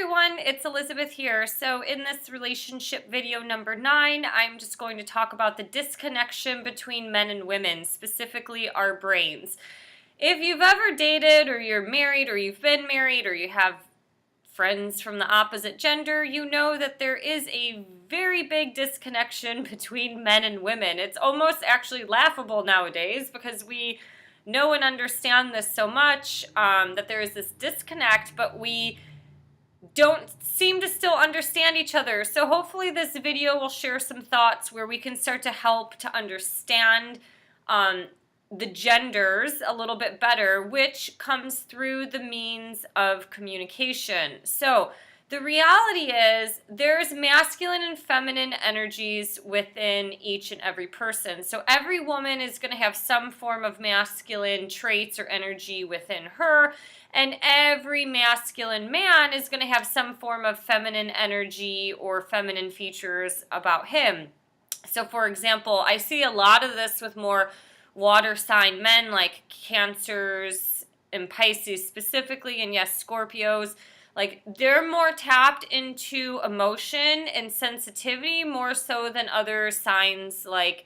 everyone, it's Elizabeth here. So in this relationship video number 9, I'm just going to talk about the disconnection between men and women, specifically our brains. If you've ever dated or you're married or you've been married or you have friends from the opposite gender, you know that there is a very big disconnection between men and women. It's almost actually laughable nowadays because we know and understand this so much that there is this disconnect, but we don't seem to still understand each other. So hopefully this video will share some thoughts where we can start to help to understand the genders a little bit better, which comes through the means of communication. So the reality is there's masculine and feminine energies within each and every person. So every woman is going to have some form of masculine traits or energy within her, and every masculine man is going to have some form of feminine energy or feminine features about him. So for example, I see a lot of this with more water sign men like Cancers and Pisces specifically, and yes, Scorpios. Like, they're more tapped into emotion and sensitivity more so than other signs like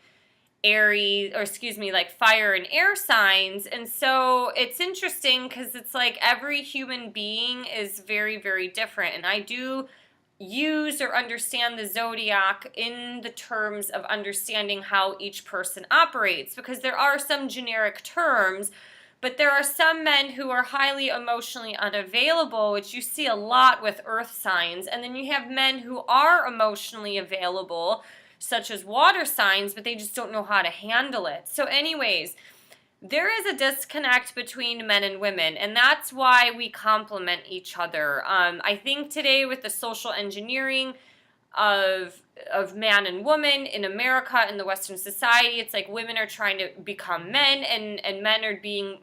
Aries, or excuse me, like fire and air signs. And so it's interesting because it's like every human being is very, very different. And I do use or understand the zodiac in the terms of understanding how each person operates, because there are some generic terms. But there are some men who are highly emotionally unavailable, which you see a lot with earth signs. And then you have men who are emotionally available, such as water signs, but they just don't know how to handle it. So anyways, there is a disconnect between men and women, and that's why we complement each other. I think today with the social engineering of man and woman in America, in the Western society, it's like women are trying to become men, and men are being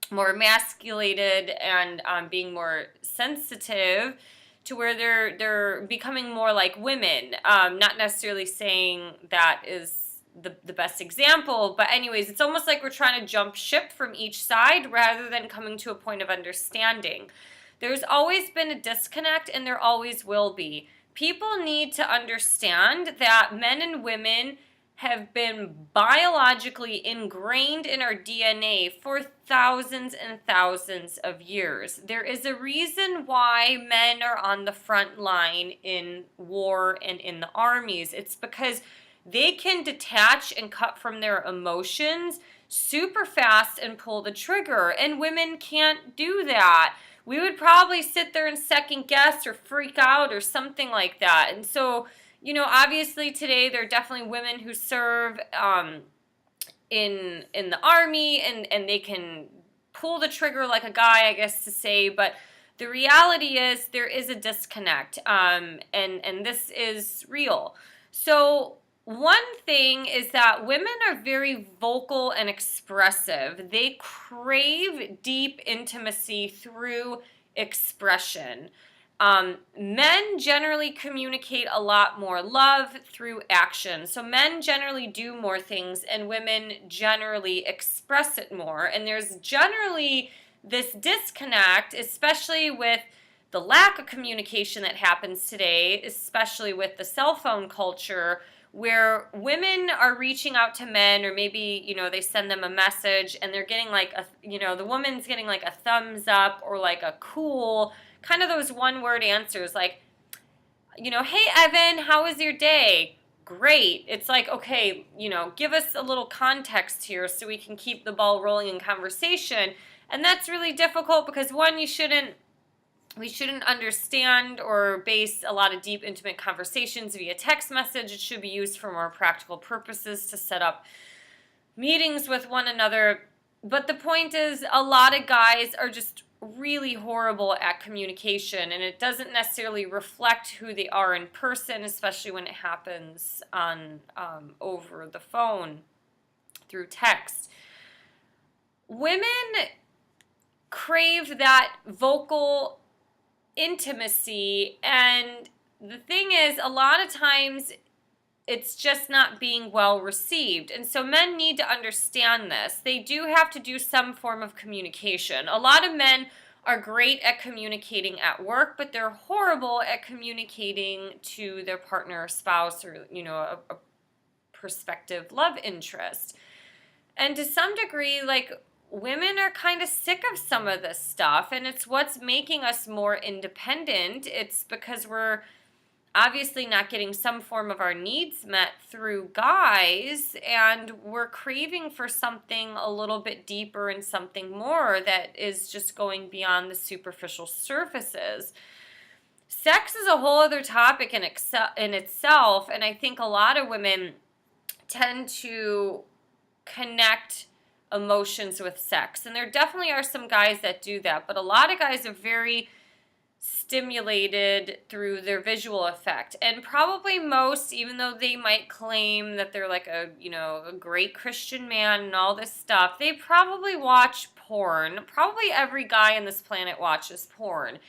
more emasculated and being more sensitive to where they're becoming more like women. Not necessarily saying that is the best example, but anyways, it's almost like we're trying to jump ship from each side rather than coming to a point of understanding. There's always been a disconnect, and there always will be. People need to understand that men and women have been biologically ingrained in our DNA for thousands and thousands of years. There is a reason why men are on the front line in war and in the armies. It's because they can detach and cut from their emotions super fast and pull the trigger, and women can't do that. We would probably sit there and second guess or freak out or something like that. And so, you know, obviously today there are definitely women who serve in the army, and they can pull the trigger like a guy, I guess to say, but the reality is there is a disconnect, and this is real. So one thing is that women are very vocal and expressive. They crave deep intimacy through expression. Men generally communicate a lot more love through action. So men generally do more things, and women generally express it more. And there's generally this disconnect, especially with the lack of communication that happens today, especially with the cell phone culture, where women are reaching out to men, or maybe, you know, they send them a message and they're getting like a, you know, the woman's getting like a thumbs up or like a cool, kind of those one-word answers like, you know, hey, Evan, how was your day? Great. It's like, okay, you know, give us a little context here so we can keep the ball rolling in conversation. And that's really difficult because, one, we shouldn't understand or base a lot of deep, intimate conversations via text message. It should be used for more practical purposes to set up meetings with one another. But the point is, a lot of guys are just really horrible at communication, and it doesn't necessarily reflect who they are in person, especially when it happens on over the phone through text. Women crave that vocal intimacy, and the thing is, a lot of times it's just not being well received. And so men need to understand this. They do have to do some form of communication. A lot of men are great at communicating at work, but they're horrible at communicating to their partner or spouse or, a prospective love interest. And to some degree, like, women are kind of sick of some of this stuff, and it's what's making us more independent. It's because we're obviously not getting some form of our needs met through guys, and we're craving for something a little bit deeper and something more that is just going beyond the superficial surfaces. Sex is a whole other topic in itself, and I think a lot of women tend to connect emotions with sex. And there definitely are some guys that do that, but a lot of guys are very stimulated through their visual effect. And probably most, even though they might claim that they're like a great Christian man and all this stuff, they probably watch porn. Probably every guy on this planet watches porn.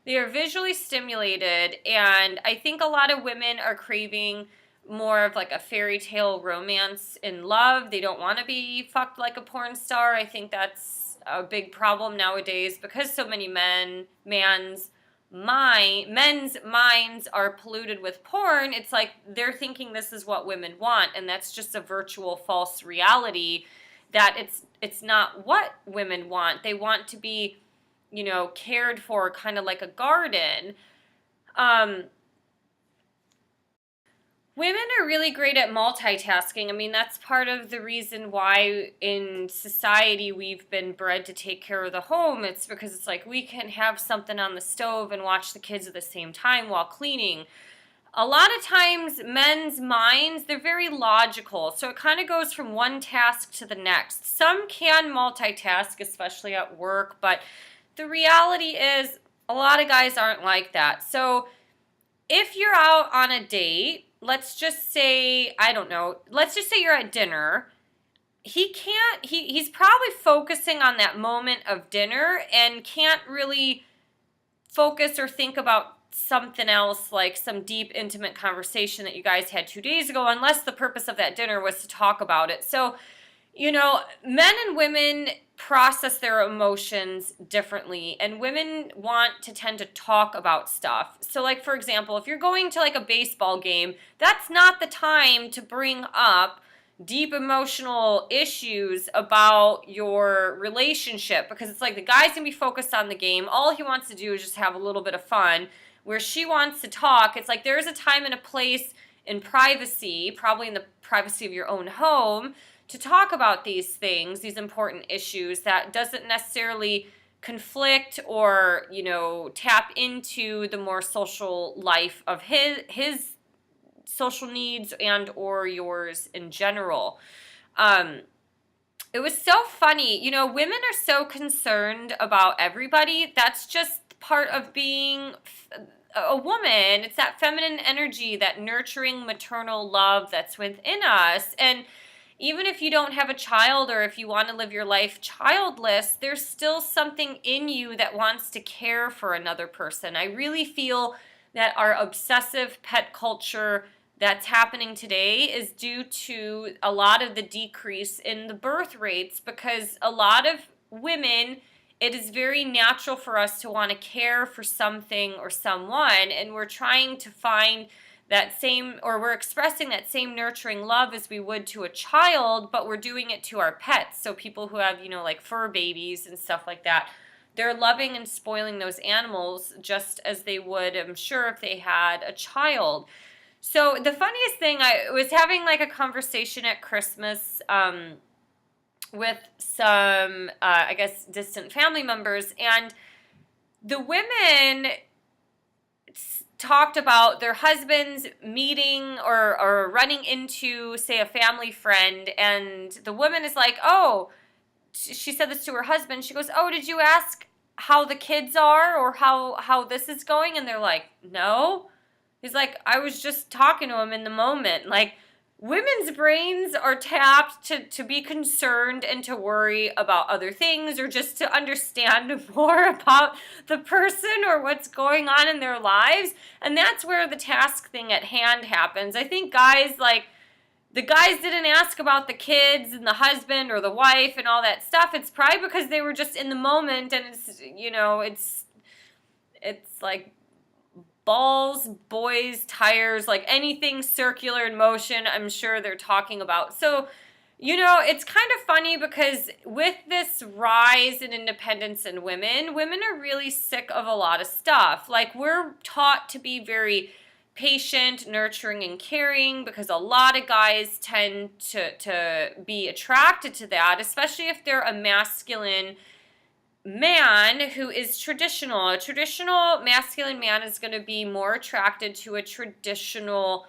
They are visually stimulated, and I think a lot of women are craving more of like a fairy tale romance in love. They don't want to be fucked like a porn star. I think that's a big problem nowadays because so many men's minds are polluted with porn. It's like they're thinking this is what women want, and that's just a virtual false reality that it's not what women want. They want to be, cared for kind of like a garden. Women are really great at multitasking. I mean, that's part of the reason why in society we've been bred to take care of the home. It's because it's like we can have something on the stove and watch the kids at the same time while cleaning. A lot of times men's minds, they're very logical. So it kind of goes from one task to the next. Some can multitask, especially at work, but the reality is a lot of guys aren't like that. So if you're out on a date, let's just say you're at dinner. He's probably focusing on that moment of dinner and can't really focus or think about something else like some deep, intimate conversation that you guys had 2 days ago, unless the purpose of that dinner was to talk about it. So, men and women process their emotions differently, and women want to tend to talk about stuff. So like, for example, if you're going to like a baseball game, that's not the time to bring up deep emotional issues about your relationship, because it's like the guy's gonna be focused on the game. All he wants to do is just have a little bit of fun. Where she wants to talk, it's like there's a time and a place in privacy, probably in the privacy of your own home, to talk about these things, these important issues that doesn't necessarily conflict or, tap into the more social life of his social needs and or yours in general. It was so funny. Women are so concerned about everybody. That's just part of being a woman. It's that feminine energy, that nurturing maternal love that's within us. And even if you don't have a child, or if you want to live your life childless, there's still something in you that wants to care for another person. I really feel that our obsessive pet culture that's happening today is due to a lot of the decrease in the birth rates, because a lot of women, it is very natural for us to want to care for something or someone, and we're trying to find that same, or we're expressing that same nurturing love as we would to a child, but we're doing it to our pets. So people who have, like fur babies and stuff like that, they're loving and spoiling those animals just as they would, I'm sure, if they had a child. So the funniest thing, I was having like a conversation at Christmas with some, I guess, distant family members, and the women talked about their husbands meeting or running into, say, a family friend, and the woman is like, oh, she said this to her husband, she goes, oh, did you ask how the kids are or how this is going? And they're like, no. He's like, I was just talking to him in the moment. Like, women's brains are tapped to be concerned and to worry about other things, or just to understand more about the person or what's going on in their lives. And that's where the task thing at hand happens. I think guys, like, the guys didn't ask about the kids and the husband or the wife and all that stuff, it's probably because they were just in the moment, and it's, you know, it's like balls, boys, tires, like anything circular in motion, I'm sure they're talking about. So, you know, it's kind of funny because with this rise in independence in women, women are really sick of a lot of stuff. Like, we're taught to be very patient, nurturing, and caring because a lot of guys tend to be attracted to that, especially if they're a masculine man who is traditional. A traditional masculine man is going to be more attracted to a traditional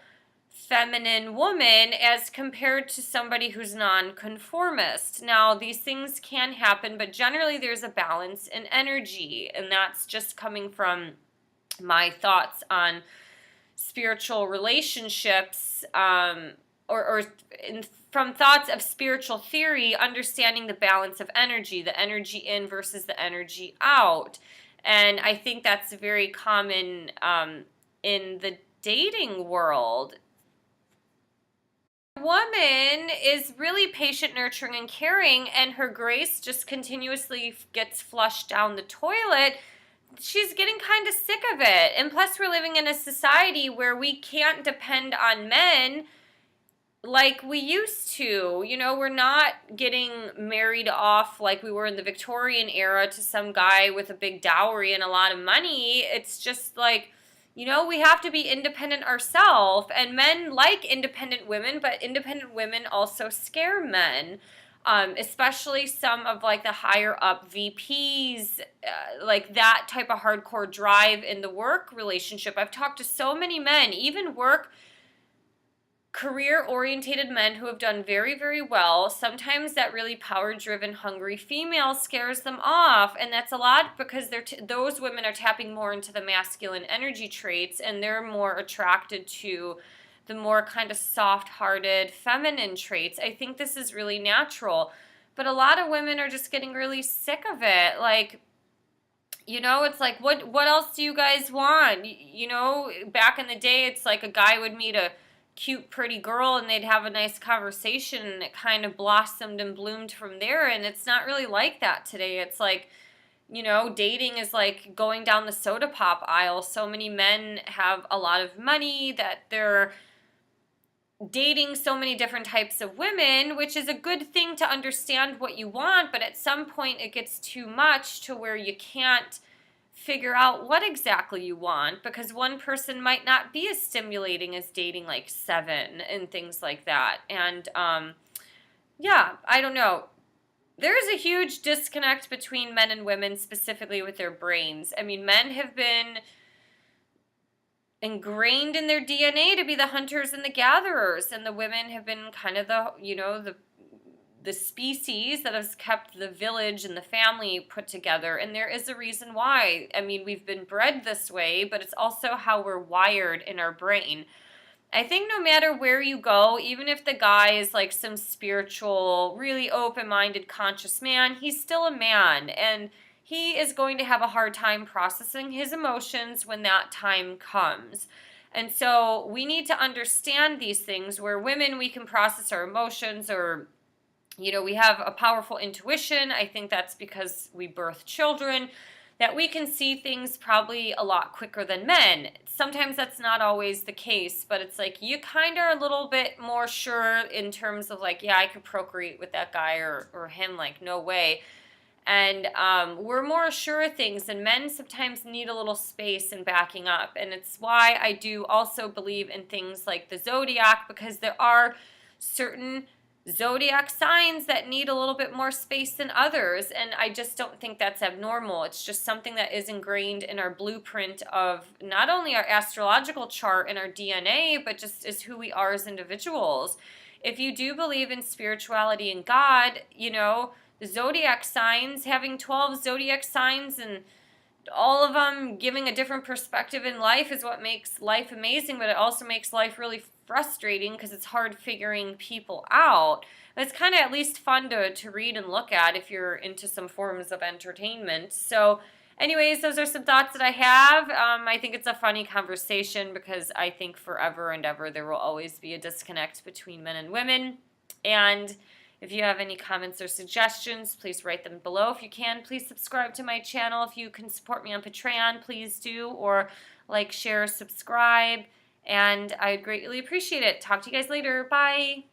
feminine woman as compared to somebody who's nonconformist. Now, these things can happen, but generally there's a balance in energy, and that's just coming from my thoughts on spiritual relationships, or from thoughts of spiritual theory, understanding the balance of energy, the energy in versus the energy out. And I think that's very common in the dating world. A woman is really patient, nurturing, and caring, and her grace just continuously gets flushed down the toilet. She's getting kind of sick of it. And plus, we're living in a society where we can't depend on men like we used to. You know, we're not getting married off like we were in the Victorian era to some guy with a big dowry and a lot of money. It's just like, you know, we have to be independent ourselves. And men like independent women, but independent women also scare men. Especially some of like the higher up VPs, like that type of hardcore drive in the work relationship. I've talked to so many men, even work career-orientated men who have done very, very well. Sometimes that really power-driven, hungry female scares them off, and that's a lot because those women are tapping more into the masculine energy traits, and they're more attracted to the more kind of soft-hearted feminine traits. I think this is really natural, but a lot of women are just getting really sick of it. Like, you know, it's like, what else do you guys want? You know, back in the day, it's like a guy would meet a cute, pretty girl and they'd have a nice conversation and it kind of blossomed and bloomed from there, and it's not really like that today. It's like, you know, dating is like going down the soda pop aisle. So many men have a lot of money that they're dating so many different types of women, which is a good thing to understand what you want, but at some point it gets too much to where you can't figure out what exactly you want, because one person might not be as stimulating as dating like 7 and things like that. And yeah, I don't know. There's a huge disconnect between men and women, specifically with their brains. I mean, men have been ingrained in their DNA to be the hunters and the gatherers, and the women have been kind of the, you know, the species that has kept the village and the family put together. And there is a reason why. I mean, we've been bred this way, but it's also how we're wired in our brain. I think no matter where you go, even if the guy is like some spiritual, really open-minded, conscious man, he's still a man, and he is going to have a hard time processing his emotions when that time comes. And so we need to understand these things. Where women, we can process our emotions, or, you know, we have a powerful intuition. I think that's because we birth children, that we can see things probably a lot quicker than men. Sometimes that's not always the case, but it's like you kind of are a little bit more sure in terms of like, yeah, I could procreate with that guy or him, like, no way. And we're more sure of things, and men sometimes need a little space and backing up. And it's why I do also believe in things like the zodiac, because there are certain zodiac signs that need a little bit more space than others, and I just don't think that's abnormal. It's just something that is ingrained in our blueprint of not only our astrological chart and our DNA, but just as who we are as individuals. If you do believe in spirituality and God, you know, the zodiac signs, having 12 zodiac signs and all of them giving a different perspective in life is what makes life amazing, but it also makes life really frustrating because it's hard figuring people out. But it's kind of at least fun to read and look at if you're into some forms of entertainment. So Anyways, those are some thoughts that I have. I think it's a funny conversation because I think forever and ever there will always be a disconnect between men and women. And if you have any comments or suggestions, please write them below. If you can, please subscribe to my channel. If you can support me on Patreon, please do. Or like, share, subscribe. And I would greatly appreciate it. Talk to you guys later. Bye.